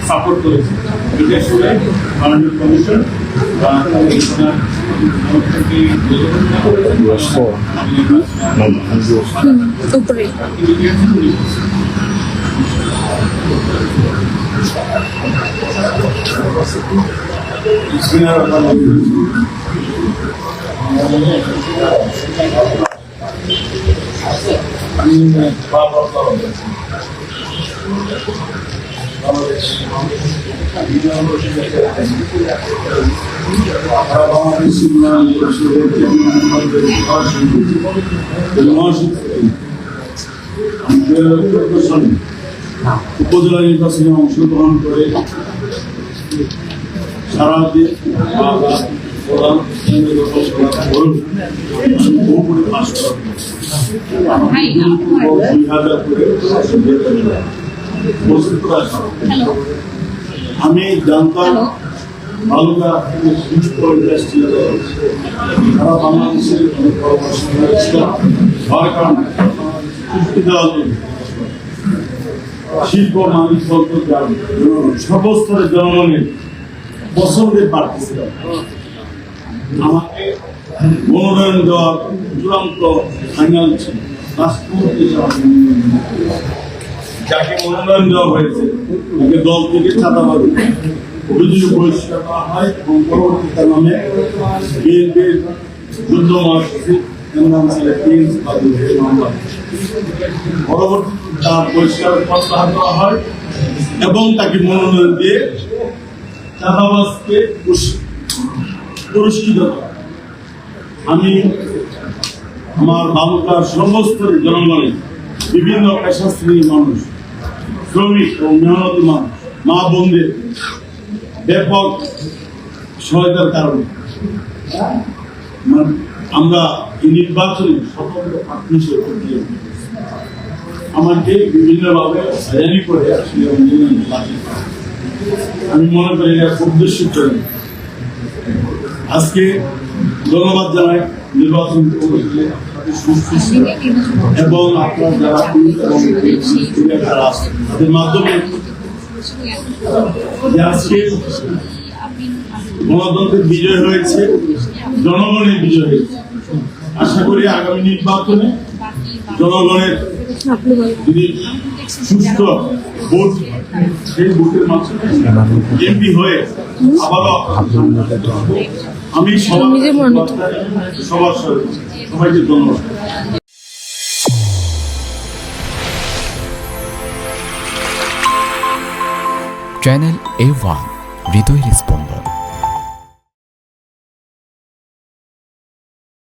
Support করেছে বিশেষ করে মাননীয় কমিশন উপরে উপজেলা নির্বাচনে অংশগ্রহণ করে সারা দেশ আমি জানতাম বালুকা সারা বাংলাদেশের শিল্প মানুষ সর্বস্তরের জনগণের পছন্দের প্রার্থী ছিল। আমাকে মনোনয়ন দেওয়ার চূড়ান্ত ফাইনাল ছিল যাকে মনোনয়ন দেওয়া হয়েছে তাকে দল থেকে চাঁদাবাদ অভিযোগ বহিষ্কার করা হয় এবং পরবর্তীতে নামে বিএনপির যুদ্ধ মহাসচিব পরবর্তী তার বহিষ্কার প্রত্যাহার করা হয় এবং তাকে মনোনয়ন দিয়ে চাঁদাবাজকে পুরস্কৃত করা। আমি আমার বালুকার সর্বস্তরের জনগণের বিভিন্ন পেশা শ্রেণীর মানুষ, শ্রমিক এবং মেহনতি মানুষ, মা বোনদের ব্যাপক সহায়তার কারণে আমরা এই নির্বাচনে স্বতন্ত্র প্রার্থী হিসেবে আমাকে বিভিন্নভাবে হয়রানি করে আসলে আমি মনে করি উদ্দেশ্য আজকে ধন্যবাদ জানাই নির্বাচন এবং আপনার যারা তাদের মাধ্যমে আজকে গণতন্ত্রের বিজয় হয়েছে, জনগণের বিজয় হয়েছে। আশা করি আগামী নির্বাচনে জনগণের যদি সুস্থ ভোট সেই ভোটের মাধ্যমে এমপি হয়ে আবারও আমি সবার সবাইকে ধন্যবাদ। চ্যানেল A1 হৃদয়ের স্পন্দন।